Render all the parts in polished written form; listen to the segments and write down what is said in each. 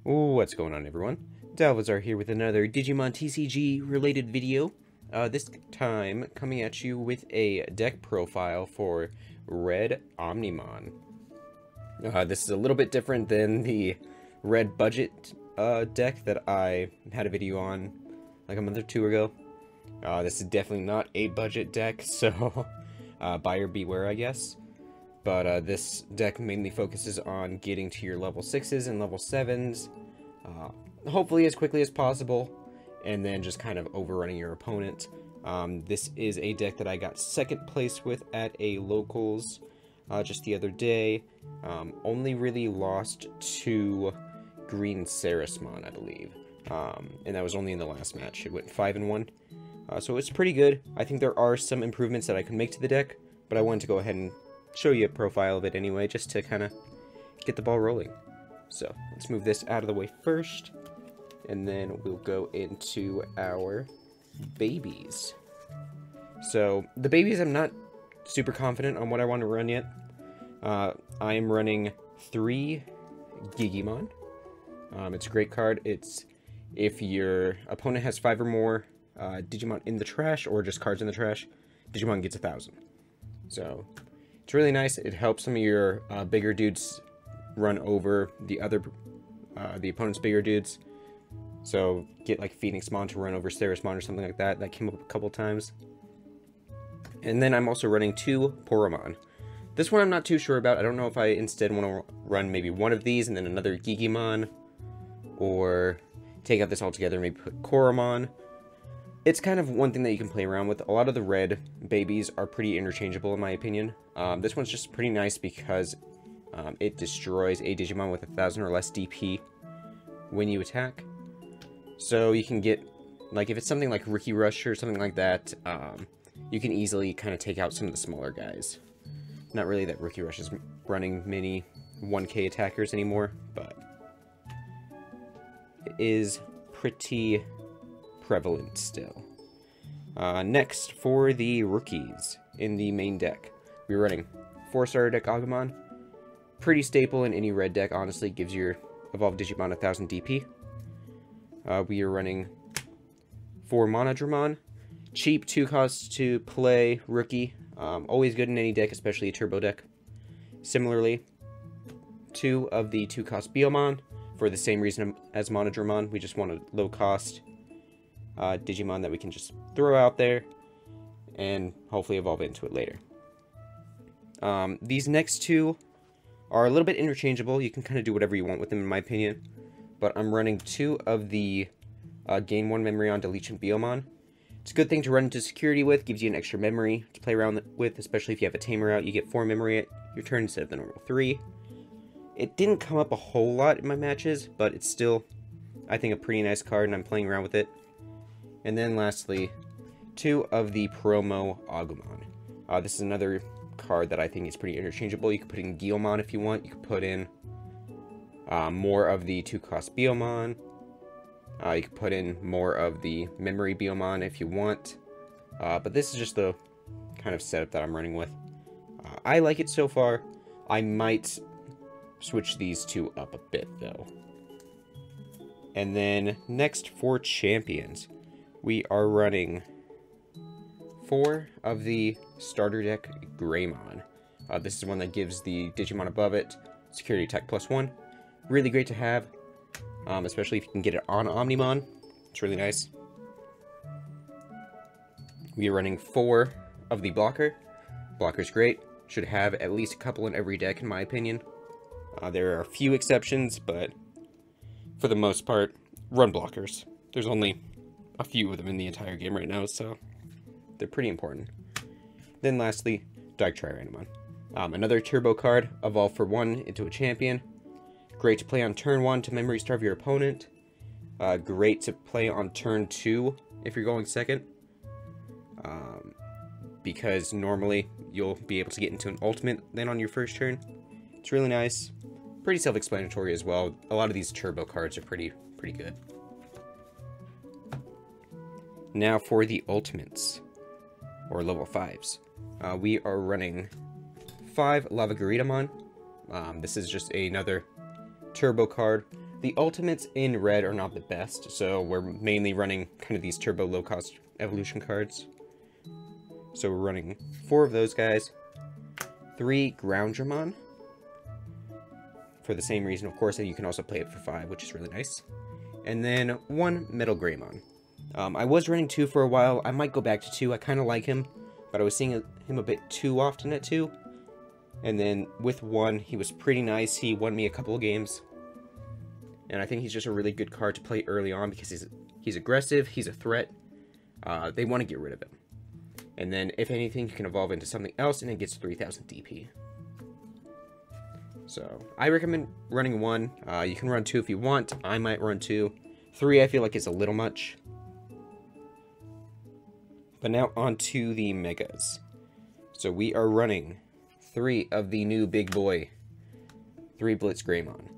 What's going on, everyone? Dalvazar here with another Digimon TCG related video. This time coming at you with a deck profile for Red Omnimon. This is a little bit different than the Red Budget deck that I had a video on like a month or two ago. This is definitely not a budget deck, so buyer beware, I guess. But this deck mainly focuses on getting to your level 6s and level 7s, hopefully as quickly as possible, and then just kind of overrunning your opponent. This is a deck that I got second place with at a locals just the other day. Only really lost to Green Phoenixmon, I believe, and that was only in the last match. It went 5-1, so it's pretty good. I think there are some improvements that I can make to the deck, but I wanted to go ahead and show you a profile of it anyway, just to kind of get the ball rolling. So let's move this out of the way first, and then we'll go into our babies. So the babies, I'm not super confident on what I want to run yet. I am running 3 Digimon. It's a great card. It's if your opponent has 5 or more Digimon in the trash, or just cards in the trash, Digimon gets 1,000. So it's really nice. It helps some of your bigger dudes run over the opponent's bigger dudes. So get like Phoenixmon to run over Phoenixmon or something like that. That came up a couple times. And then I'm also running 2 Poromon. This one I'm not too sure about. I don't know if I instead want to run maybe one of these and then another Digimon, or take out this altogether and maybe put Koromon. It's kind of one thing that you can play around with. A lot of the red babies are pretty interchangeable in my opinion. This one's just pretty nice because it destroys a Digimon with 1,000 or less DP when you attack. So you can get, like, if it's something like Ricky Rush or something like that, you can easily kind of take out some of the smaller guys. Not really that Ricky Rush is running many 1K attackers anymore, but it is pretty prevalent still. Next, for the rookies in the main deck, we're running 4-star deck Agumon. Pretty staple in any red deck, honestly. Gives your evolved Digimon 1,000 DP. We are running 4 Monodramon. Cheap 2 costs to play rookie. Always good in any deck, especially a turbo deck. Similarly, 2 of the 2-cost Biomon. For the same reason as Monodramon, we just want a low-cost Digimon that we can just throw out there and hopefully evolve into it later. These next 2 are a little bit interchangeable. You can kind of do whatever you want with them, in my opinion. But I'm running 2 of the gain 1 memory on deletion Biomon. It's a good thing to run into security with. Gives you an extra memory to play around with, especially if you have a tamer out. You get 4 memory at your turn instead of the normal 3. It didn't come up a whole lot in my matches, but it's still, I think, a pretty nice card, and I'm playing around with it. And then lastly, 2 of the promo Agumon. This is another card that I think is pretty interchangeable. You can put in Guilmon if you want. You can put in more of the 2-cost Biomon. You can put in more of the memory Biomon if you want. But this is just the kind of setup that I'm running with. I like it so far. I might switch these 2 up a bit though. And then next, for champions, we are running 4 of the starter deck Greymon. This is one that gives the Digimon above it security attack +1. Really great to have, especially if you can get it on Omnimon. It's really nice. We are running 4 of the blocker. Blocker's great. Should have at least a couple in every deck, in my opinion. There are a few exceptions, but for the most part, run blockers. There's only a few of them in the entire game right now, so they're pretty important. Then lastly, Dark Triranimon. Another turbo card, evolve for 1 into a champion. Great to play on turn 1 to memory starve your opponent. Great to play on turn 2 if you're going second. Because normally you'll be able to get into an ultimate then on your first turn. It's really nice. Pretty self-explanatory as well. A lot of these turbo cards are pretty good. Now for the ultimates, or level 5s. We are running 5 Lavaguritamon. This is just another turbo card. The ultimates in red are not the best, so we're mainly running kind of these turbo low-cost evolution cards. So we're running 4 of those guys, 3 Groundramon, for the same reason, of course, and you can also play it for 5, which is really nice. And then 1 Metal Greymon. I was running 2 for a while. I might go back to 2. I kind of like him, but I was seeing him a bit too often at 2. And then with 1, he was pretty nice. He won me a couple of games. And I think he's just a really good card to play early on because he's aggressive, he's a threat. They want to get rid of him. And then, if anything, you can evolve into something else, and it gets 3000 DP. So, I recommend running 1. You can run 2 if you want. I might run 2. 3, I feel like is a little much. But now, on to the Megas. So, we are running 3 of the new big boy. 3 Blitz Greymon.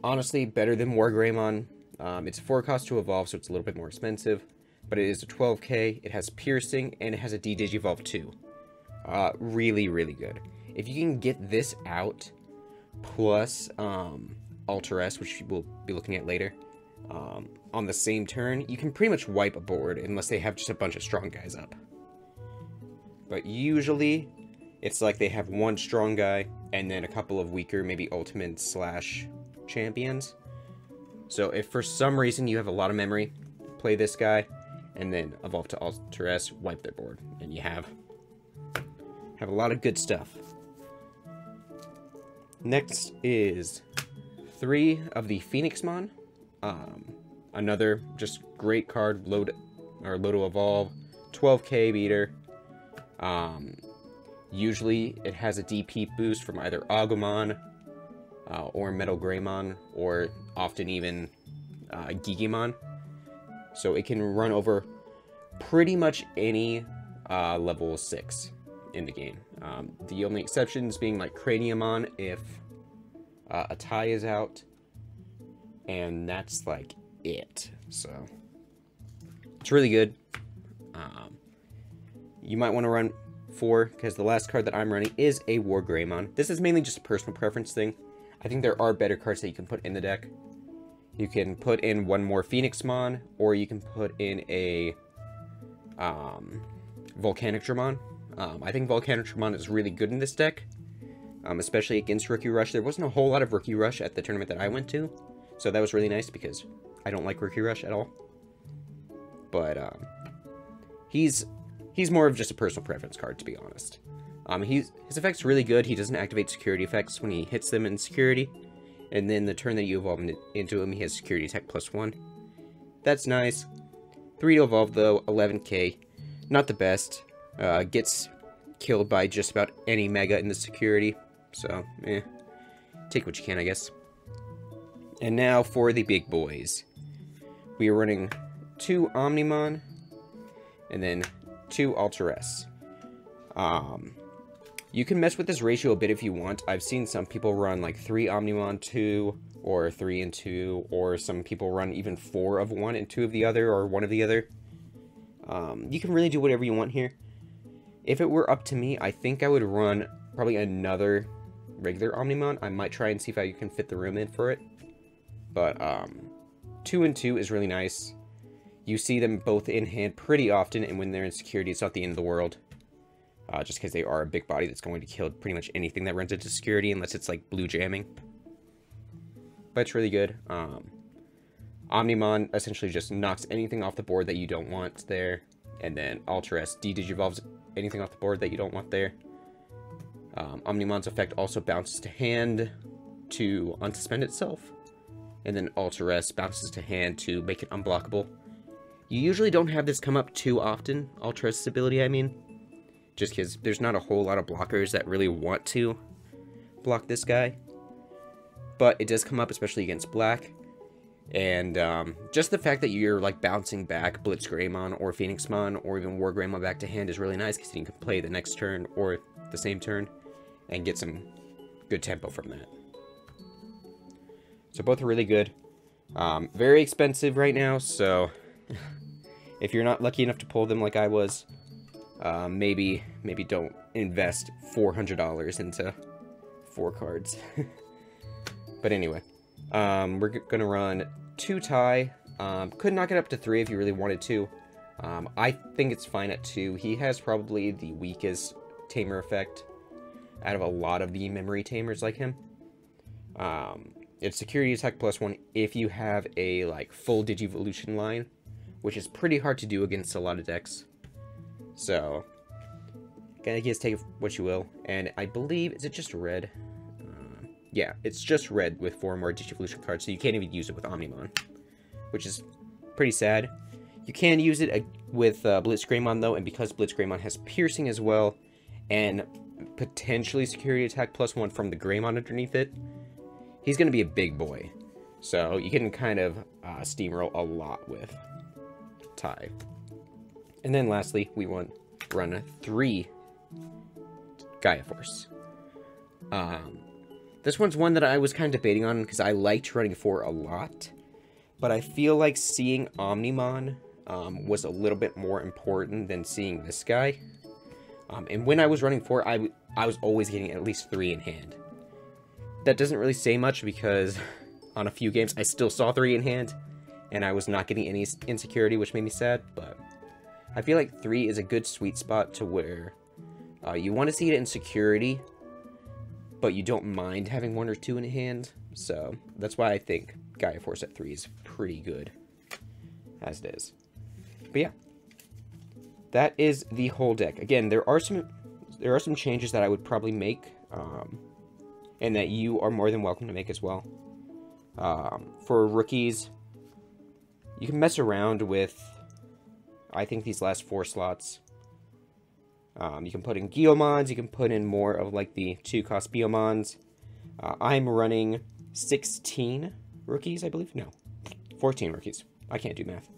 Honestly, better than War Greymon. It's 4 cost to evolve, so it's a little bit more expensive. But it is a 12k, it has Piercing, and it has a D-Digivolve too. Really, really good. If you can get this out, plus Alter S, which we'll be looking at later, on the same turn, you can pretty much wipe a board, unless they have just a bunch of strong guys up. But usually, it's like they have 1 strong guy, and then a couple of weaker, maybe ultimate / champions. So if for some reason you have a lot of memory, play this guy, and then evolve to Alter S, wipe their board, and you have a lot of good stuff. Next is 3 of the Phoenixmon. Another just great card, low to evolve, 12k beater. Usually it has a DP boost from either Agumon or Metal Greymon, or often even Digimon. So it can run over pretty much any level 6 in the game. The only exceptions being like Craniumon if a tie is out, and that's like it. So it's really good. You might want to run 4, because the last card that I'm running is a War Greymon. This is mainly just a personal preference thing. I think there are better cards that you can put in the deck. You can put in 1 more Phoenixmon, or you can put in a Volcanic Dramon. I think Volcanic Dramon is really good in this deck, especially against Rookie Rush. There wasn't a whole lot of Rookie Rush at the tournament that I went to, so that was really nice because I don't like Rookie Rush at all. But he's more of just a personal preference card, to be honest. His effect's really good. He doesn't activate security effects when he hits them in security. And then the turn that you evolve into him, he has security attack +1. That's nice. 3 to evolve though, 11k. Not the best. Gets killed by just about any mega in the security. So, take what you can, I guess. And now for the big boys. We are running 2 Omnimon, and then 2 Alter S. You can mess with this ratio a bit if you want. I've seen some people run like 3 Omnimon 2, or 3 and 2, or some people run even 4 of one and 2 of the other, or 1 of the other. You can really do whatever you want here. If it were up to me, I think I would run probably another regular Omnimon. I might try and see if I can fit the room in for it. But 2 and 2 is really nice. You see them both in hand pretty often, and when they're in security, it's not the end of the world. Just because they are a big body that's going to kill pretty much anything that runs into security, unless it's like blue jamming. But it's really good. Omnimon essentially just knocks anything off the board that you don't want there. And then Alter S D-Digivolves anything off the board that you don't want there. Omnimon's effect also bounces to hand to unsuspend itself. And then Alter S bounces to hand to make it unblockable. You usually don't have this come up too often, Alter S's ability, I mean. Just because there's not a whole lot of blockers that really want to block this guy. But it does come up, especially against black. And just the fact that you're like bouncing back Blitz Greymon or Phoenixmon or even War Greymon back to hand is really nice, because you can play the next turn or the same turn and get some good tempo from that. So both are really good. Very expensive right now, so if you're not lucky enough to pull them like I was, maybe don't invest $400 into 4 cards. But anyway, We're gonna run 2 tie. Could knock it up to 3 if you really wanted to. I think it's fine at 2. He has probably the weakest tamer effect out of a lot of the memory tamers like him. It's security attack +1 if you have a like full Digivolution line, which is pretty hard to do against a lot of decks. So, I guess take what you will. And I believe, is it just red? Yeah, it's just red with 4 more Digivolution cards, so you can't even use it with Omnimon, which is pretty sad. You can use it with Blitzgreymon though, and because Blitzgreymon has piercing as well, and potentially security attack +1 from the Greymon underneath it, he's going to be a big boy. So you can kind of steamroll a lot with tie. And then lastly, we run 3 Gaia Force. This one's one that I was kind of debating on because I liked running 4 a lot. But I feel like seeing Omnimon was a little bit more important than seeing this guy. And when I was running 4, I was always getting at least 3 in hand. That doesn't really say much because on a few games I still saw 3 in hand. And I was not getting any insecurity, which made me sad. But I feel like 3 is a good sweet spot to where you want to see it in security, but you don't mind having 1 or 2 in hand. So that's why I think Gaia Force at 3 is pretty good as it is. But yeah, that is the whole deck. Again, there are some changes that I would probably make, and that you are more than welcome to make as well. For rookies, you can mess around with, I think, these last 4 slots. You can put in Geomons, you can put in more of like the 2-cost Biomons. I'm running 16 rookies, I believe. No, 14 rookies. I can't do math.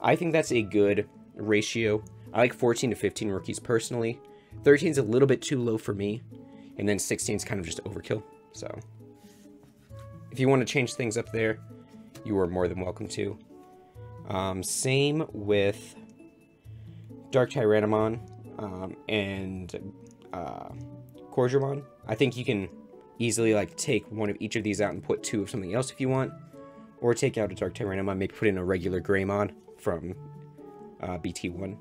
I think that's a good ratio. I like 14 to 15 rookies personally. 13 is a little bit too low for me, and then 16 is kind of just overkill. So if you want to change things up there, you are more than welcome to. Same with Dark Tyrannomon and Corjamon. I think you can easily like take one of each of these out and put 2 of something else if you want, or take out a Dark Tyrannomon, maybe put in a regular Greymon from BT1.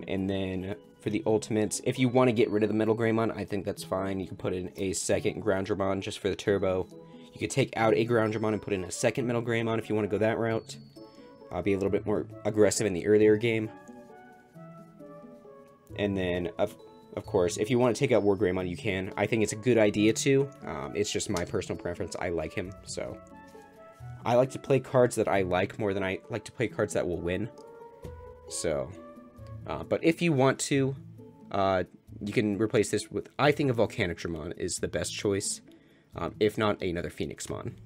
And then for the ultimates, if you want to get rid of the Metal Greymon, I think that's fine. You can put in a second Groundramon just for the turbo. You could take out a Groundramon and put in a second Metal Greymon if you want to go that route. Be a little bit more aggressive in the earlier game. And then, of course, if you want to take out War Greymon, you can. I think it's a good idea to. It's just my personal preference. I like him, so. I like to play cards that I like more than I like to play cards that will win. So, but if you want to, you can replace this with, I think a Volcanic Dramon is the best choice. If not, another Phoenixmon.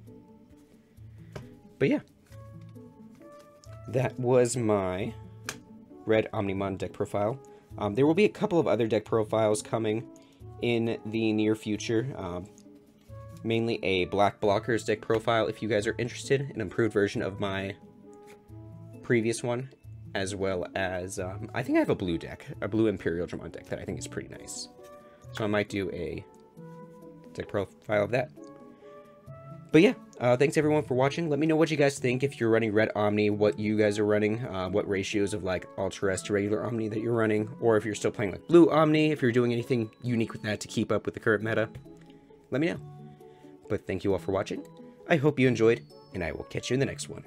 But yeah. That was my Red Omnimon deck profile. There will be a couple of other deck profiles coming in the near future. Mainly a Black Blockers deck profile if you guys are interested. An improved version of my previous one. As well as, I think I have a blue deck. A blue Imperial Dramon deck that I think is pretty nice. So I might do a deck profile of that. But yeah, thanks everyone for watching. Let me know what you guys think if you're running Red Omni, what you guys are running, what ratios of like Ultra S to regular Omni that you're running, or if you're still playing like Blue Omni, if you're doing anything unique with that to keep up with the current meta. Let me know. But thank you all for watching. I hope you enjoyed, and I will catch you in the next one.